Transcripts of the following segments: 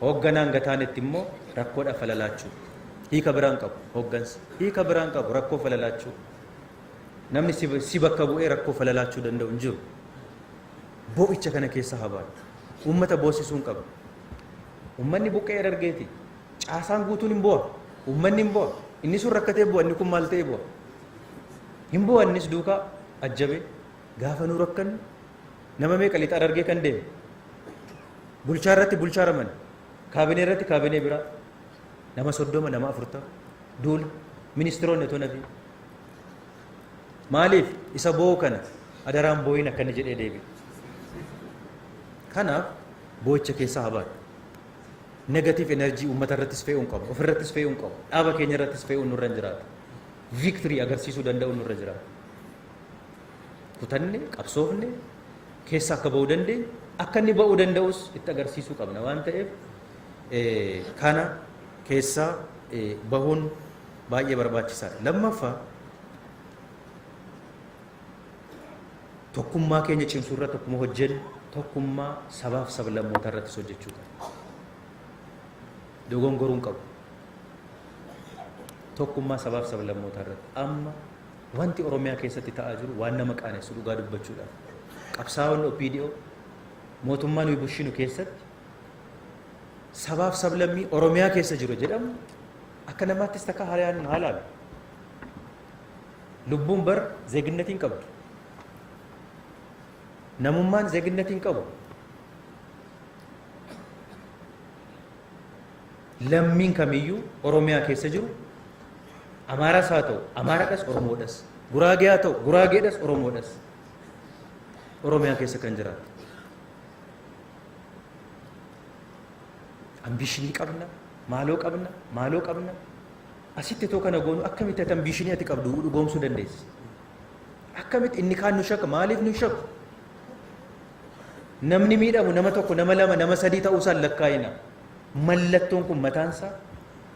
hoogganaan gataanetti immoo rakkoodha falalaachuu hiika biraan qabu hooggansa hiika biraan qabu rakkoo falalaachuu namni si bakka bu'ee rakkoo falalaachuu danda'u hin jiru boo'icha kana keessa habaan ummata boosisuun qabu ummanni buqqee dargeeti caasaan guutuun hin bu'a ummanni hin bu'a inni sun rakkatee bu'a inni kun maal ta'ee bu'a hin bu'a innis duukaa ajjabe gaafa nuu rakkannu nama meeqa lixa dargee kan deeme bulchaa irratti bulchaa raman kaabinee irratti kaabinee biraa nama 30 nama 40 duula ministeeronni otoo nafi maaliif isa boo'u kana adaraan boo'in akka inni jedhee deebi kanaaf boo'icha keessaa habaan negative energy ummata irrattis fe'uun qabu of irrattis fe'uun qabu dhaaba keenya irrattis fe'uun nurra hin jiraatu victory agarsiisuu danda'u nurra jiraatu kutanne qabsoofne keessa akka ba'uu dandeenya akka inni ba'uu danda'us itti agarsiisuu qabna waan ta'eef kana keessaa bahuun baay'ee barbaachisaadha lammaffaa tokkummaa keenya cimsuu irratti akkuma hojjennu tokkummaa sabaaf sablammoota irrattis hojjechuu qabna dogongoruun qabu tokkummaa sabaaf sablammoota irratti amma wanti oromiyaa keessatti ta'aa jiru waan nama qaanessu dhugaa dubbachuudhaaf qabsaa'onni OPDO mootummaa nuyi bushinu keessatti sabaaf sablammii oromiyaa keessa jiru jedhamu akka namaattis takka haalaan lubbuun bar zeeginatiin qabdu namummaan zeeginatiin qabu lammiin kamiyyuu oromiyaa keessa jiru amaaras haa ta'u amaaraadhas oromoodhas guraagee haa ta'u guraageedhas oromoodhas oromiyaa keessa kan jiraatu ambiishinii qabna maaloo qabna asitti too kana goonu akkamitti ati ambiishinii ati qabdu dhugoomsuu dandeessi akkamitti inni kaan nu shakka maaliif nu shakku namni miidhamu nama tokko nama lama nama sadii ta'uusaan lakkaa'ina mallattoon kun mataansaa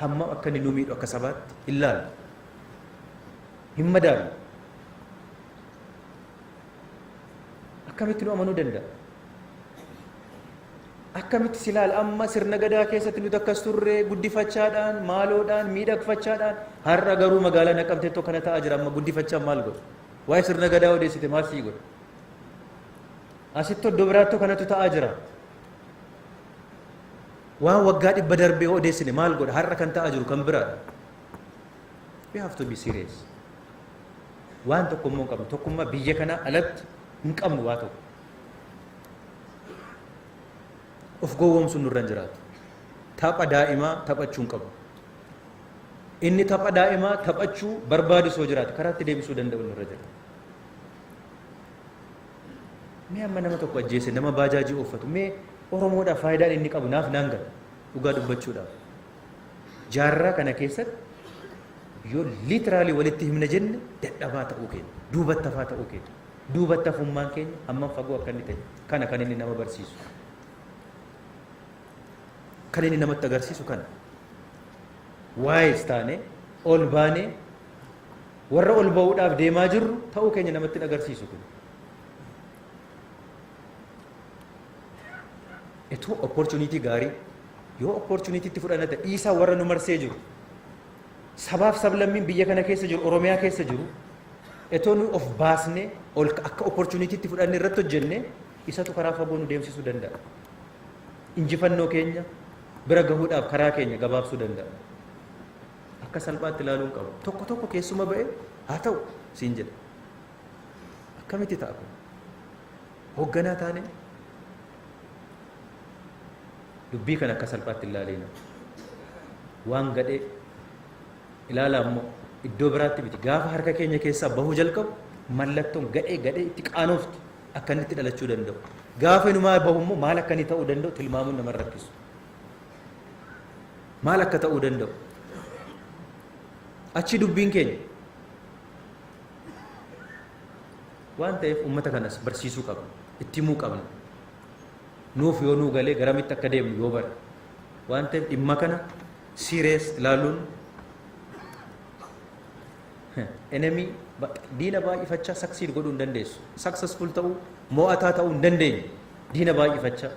hammam akka inni nu miidhu akka sabaatti ilaalu hin madaalu akkamitti nu amanuu danda'a akkamitti silaal amma sirna gadaa keessatti nuti akkas turre guddifachaadhaan maaloodhaan miidhagfachaadhaan har'a garuu magaalaa Naqamtee tokko kana ta'aa jira amma guddifachaan maal godhu waa'ee sirna gadaa odeessite maal sii godhu asitti iddoo biraatti kanatu ta'aa jira waan waggaa 100 darbee odeessine maal godha har'a kan ta'aa jiru kan biraadha we have to be serious waan tokkummaa hin qabnu tokkummaa biyya kanaa alatti hin qabnu waa tokko of gowwoomsuun nurra hin jiraatu tapha daa'imaa taphachuu hin qabu inni tapha daa'imaa taphachuu barbaadu soo jiraate karaatti deebisuu danda'u nurra jira mee amma nama tokko ajjeese nama baajaajii uffatu mee oromoodhaaf faayidaan inni qabu naaf naan gala dhugaa dubbachuudhaaf jaarraa kana keessatti yoo liitiraalii walitti himna jenne dadhabaa ta'uu keenya duubattafaa ta'uu keenya duubattafummaan keenya hammam fagoo akka inni ta'e kana kan inni nama barsiisu kan inni namatti agarsiisu kana waa'ees taane ol baanee warra ol ba'uudhaaf deemaa jirru ta'uu keenya namatti agarsiisu kun etu opportunity gaarii yoo opportunity itti fudhannate dhiisaa warra nu marsee jiru sabaaf sablammiin biyya kana keessa jiru oromiyaa keessa jiru etoo nu of baasne ol akka opportunity itti fudhanne irratti hojjenne isatu karaa fagoo nu deemsisuu danda'a injifannoo keenya bira gahuudhaaf karaa keenya gabaabsuu danda'a akka salphaatti ilaaluun qabu tokko tokko keessuma ba'e haa ta'u siin jedha akkamitti ta'a kun hoogganaa taane dubbii kana akka salphaatti ilaaleena waan gadhee ilaala ammoo iddoo biraatti miti gaafa harka keenya keessaa bahuu jalqabu mallattoon gadhee itti qaanoofti akka inni itti dhalachuu danda'u gaafa inumaa bahu immoo maal akka inni ta'uu danda'u tilmaamuun nama rakkisu maal akka ta'uu danda'u achi dubbiin keenya waan ta'eef ummata kanas barsiisuu qabna itti himuu qabna nuuf yoo nuu galee garamitti akka deemnu yoo bara waan ta'eef dhimma kana serious ilaaluun enemy diina baay'ifachaa succeed godhuu hin dandeessu successful ta'uu mo'ataa ta'uu hin dandeenye diina baay'ifachaa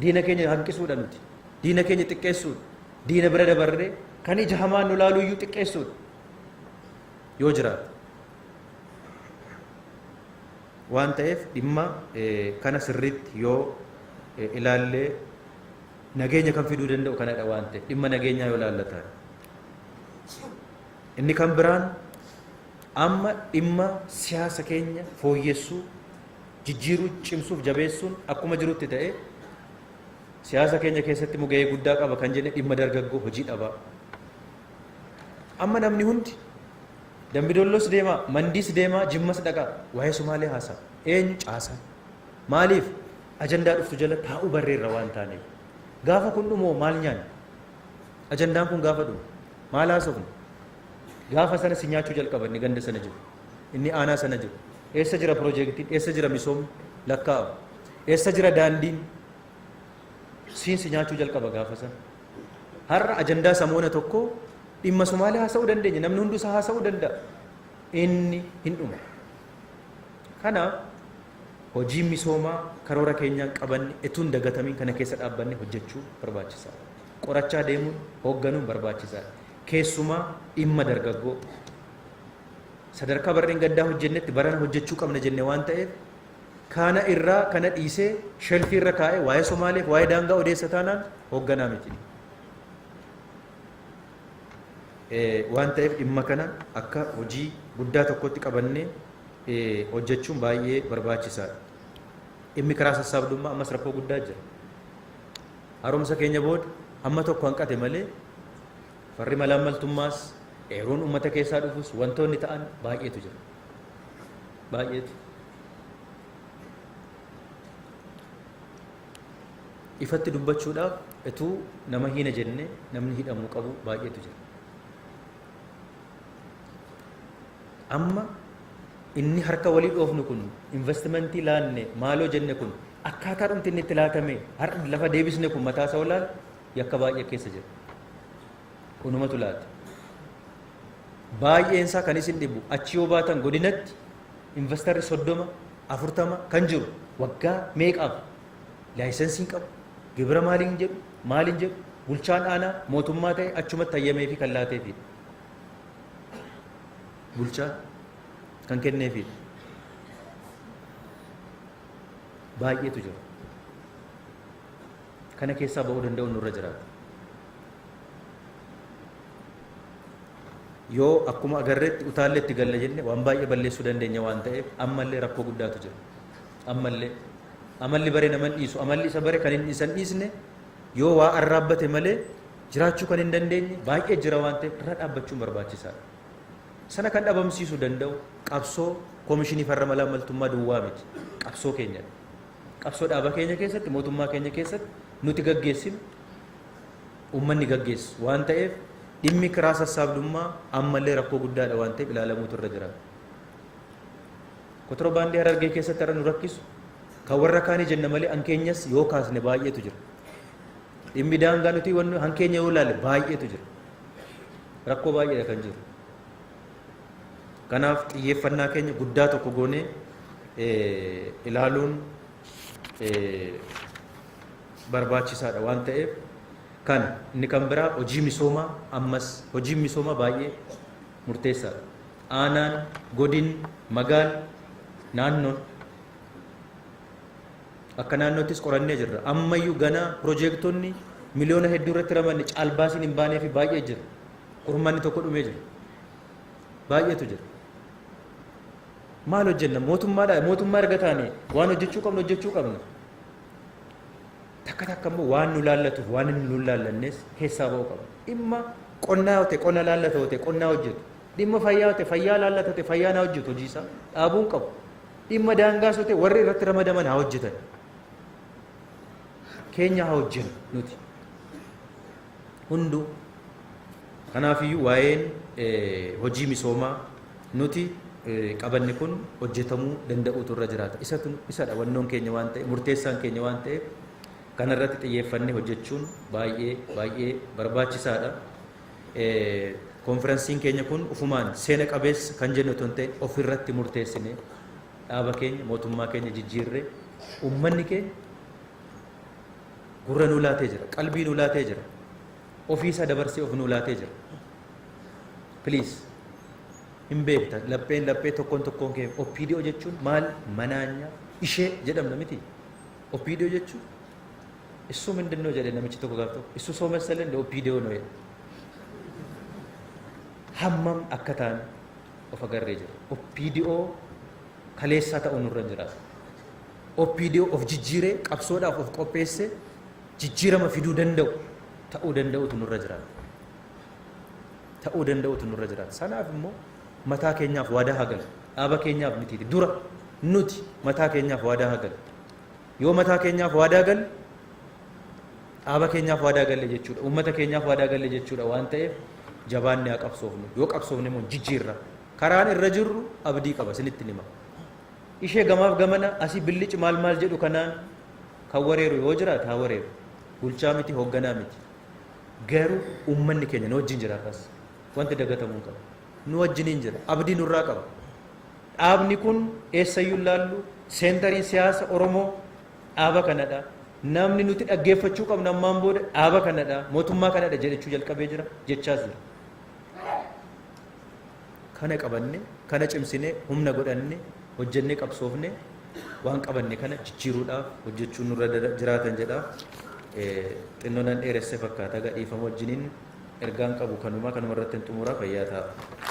diina keenya hanqisuudha nuti diina keenya xiqqeessuudha. Diina bira dabarree kan ija hamaan nu laalu iyyuu xiqqeessuudha yoo jiraate. Waan ta'eef dhimma kana sirriitti yoo ilaallee nageenya kan fiduu danda'u kanadha waan ta'eef dhimma nageenyaa yoo ilaallatan. Inni kan biraan amma dhimma siyaasa keenya fooyyessuu, jijjiiruu, cimsuuf jabeessuun akkuma jirutti ta'e siyaasa keenya keessatti gahee guddaa qaba kan jenne dhimma dargaggoo hojii dhabaa. Amma namni hundi Dambidollos deemaa, Mandiis deemaa, Jimmas dhaqaa waa'ee Sumaalee haasa'a. Eenyu caasaa? Maaliif ajandaa dhuftu jala taa'uu barreerra waan taaneef. Gaafa kun dhumoo maal nyaanna? Ajandaan kun gaafa dhumu maal haasofna? Gaafa sana si nyaachuu jalqaban ganda sana jiru. Inni aanaa sana jiru. Eessa jira piroojeektiin? Eessa jira misoomni? Lakkaa'amu. Eessa jira daandiin? Siin si nyaachuu jalqaba gaafa sana. Har'a ajandaa samoona tokko dhimma Sumaalee haasa'uu dandeenya. Namni hundusaa haasa'uu danda'a. Inni hin dhumu. Kanaaf hojii misoomaa karoora keenyaan qabanne etuun dagatamiin kana keessa dhaabbanne hojjechuu barbaachisaadha. Qorachaa deemuun hoogganuun barbaachisaadha. Keessumaa dhimma dargaggoo sadarkaa barreen gaddaa hojjennetti barana hojjechuu qabna jenne waan ta'eef kana irraa kana dhiisee shelfii irra kaa'ee waa'ee Somaaleef waa'ee daangaa odeessa taanaan hoogganaa miti. Waan ta'eef dhimma kana akka hojii guddaa tokkotti qabannee hojjechuun baay'ee barbaachisaadha. Dhimmi karaa sassaabdummaa ammas rakkoo guddaa jira. Haaromsa keenya booda amma tokko hanqate malee farri malaammaltummaas eeruun uummata keessaa dhufus wantoonni ta'an baay'eetu jira. Baay'eetu. Ifatti dubbachuudhaaf etuu nama hina jenne namni hidhamuu qabu baay'eetu jira. Amma inni harka walii dhoofnu kun investimentii laanne maaloo jenne kun akkaataa dhumti inni itti laatame har'a lafa deebisne kun mataa isaa olaal yakka baay'ee keessa jira. Kunumatu laata. Baay'een isaa kan isin dhibu achi yoo baatan godinatti investarri 30 40 kan jiru waggaa meeqaaf laayisensiin qabu gibira maaliin jedhu bulchaan aanaa mootummaa ta'e achumatti hayyamee fi kan laateefi bulchaa kan kenneefi baay'eetu jira. Kana keessaa ba'uu danda'u nurra jiraata. Yoo akkuma agarreetti utaalleetti galla jenne waan baay'ee balleessuu dandeenya waan ta'eef ammallee rakkoo guddaatu jira. Ammallee amalli bare naman dhiisu amalli isa bare kan hin dhiisne yoo waa arraabbate malee jiraachuu kan hin dandeenye baay'ee jira waan ta'eef irra dhaabbachuun barbaachisaadha. Sana kan dhabamsiisuu danda'u qabsoo koomishinii farra malaammaltummaa duwwaa miti. Qabsoo keenya. Qabsoo dhaaba keenya keessatti mootummaa keenya keessatti nuti gaggeessinu uummanni gaggeessu waan ta'eef dhimmi karaa sassaabdummaa ammallee rakkoo guddaadha waan ta'eef ilaalamuutu irra jira. Kontiroobaandii Harargee keessatti irra nu rakkisu kan warra kaanii jenna malee hankeenyas yoo kaasne baay'eetu jira. Dhimmi daangaa nuti hankeenya yoo ilaalle baay'eetu jira. Rakkoo baay'eedha kan jiru. Kanaaf xiyyeeffannaa keenya guddaa tokko goonee ilaaluun barbaachisaadha waan ta'eef kan inni kan biraa hojii misoomaa ammas hojii misoomaa baay'ee murteessaadha. Aanaan, godin, magaal, naannoon akka naannoottis qorannee jirra. Ammayyuu ganaa piroojeektonni miliyoona hedduu irratti ramanne caalbaasiin hin baanee fi baay'ee jira. Qurmaanni tokko dhumee jira. Baay'eetu jira. Maal hojjenna? Mootummaa erga taane waan hojjechuu qabna. Takka takka immoo waan nu laallatuuf waan inni nu laallannes keessaa ba'uu qaba. Dhimma qonnaa yoo ta'e qonna laallata yoo ta'e qonnaa hojjetu. Dhimma fayyaa yoo ta'e fayyaa laallata yoo ta'e fayyaa naa hojjetu hojii isaa dhaabuun qabu. Dhimma daangaas yoo ta'e warri irratti ramadaman haa hojjetan. Keenya haa hojjennu nuti. Hunduu kanaafiyyuu waa'een hojii misoomaa nuti qabanne kun hojjetamuu danda'uutu irra jiraata. Isadha wannoon keenya waan ta'e murteessaan keenya waan ta'eef kanarratti xiyyeeffannee hojjechuun baay'ee barbaachisaadha. Konferensiin keenya kun ufumaan seena qabeessa kan jennu otoo hin ta'e ofirratti murteessine dhaaba keenya mootummaa keenya jijjiirree uummanni keenya gurra nu laatee jira, qalbii nu laatee jira, ofiisa dabarsee of nu laatee jira. Please hin beekta laphee tokkoon kee OPDO jechuun maal manaanya ishee jedhamna miti. OPDO jechuun እሱ ምንድነው ጀለ ነምቺ ተቆጋግቶ እሱ ሰው መሰለ እንደ OPDO ነው hammam akkataan of agarree jira. OPDO kaleessaa ta'uu nurra jira. OPDO of jijjiiree qabsoodhaaf of qopheesse jijjiirama fiduu danda'u ta'uu danda'utu nurra jira. Ta'uu danda'utu nurra jira. Sanaaf immoo mataa keenyaaf waadaa hagal dhaaba keenyaaf miti dura nuti mataa keenyaaf waadaa hagal yoo mataa keenyaaf waadaa gal dhaaba keenyaaf waadaa galle jechuudha. Uummata keenyaaf waadaa galle jechuudha waan ta'eef jabaanni haa qabsoofnu. Yoo qabsoofne immoo jijjiirra. Karaan irra jirru abdii qaba sinitti nima. Ishee gamaaf gamana asii billici maal jedhu kanaan kan wareeru yoo jiraate haa wareeru. Bulchaa miti hoogganaa miti. Garuu uummanni keenya nu wajjin jira akkas. Wanti dagatamuu qaba. Nu wajjiniin jira. Abdii nurraa qaba. Dhaabni kun eessayyuu ilaallu seentariin siyaasa Oromoo dhaaba kanadha. Namni nuti dhaggeeffachuu qabnu ammaan booda dhaaba kanadha. Mootummaa kanadha jedhachuu jalqabee jira. Jechaas jira. Kana qabanne, kana cimsine, humna godhanne, hojjennee qabsoofne, waan qabanne kana jijjiiruudhaaf hojjechuun nurra jiraatan jedha. Xinnoon dheeresse fakkaata gadhiifama wajjiniin ergaan qabu kanuma irratti xumuraa fayyaa ta'a.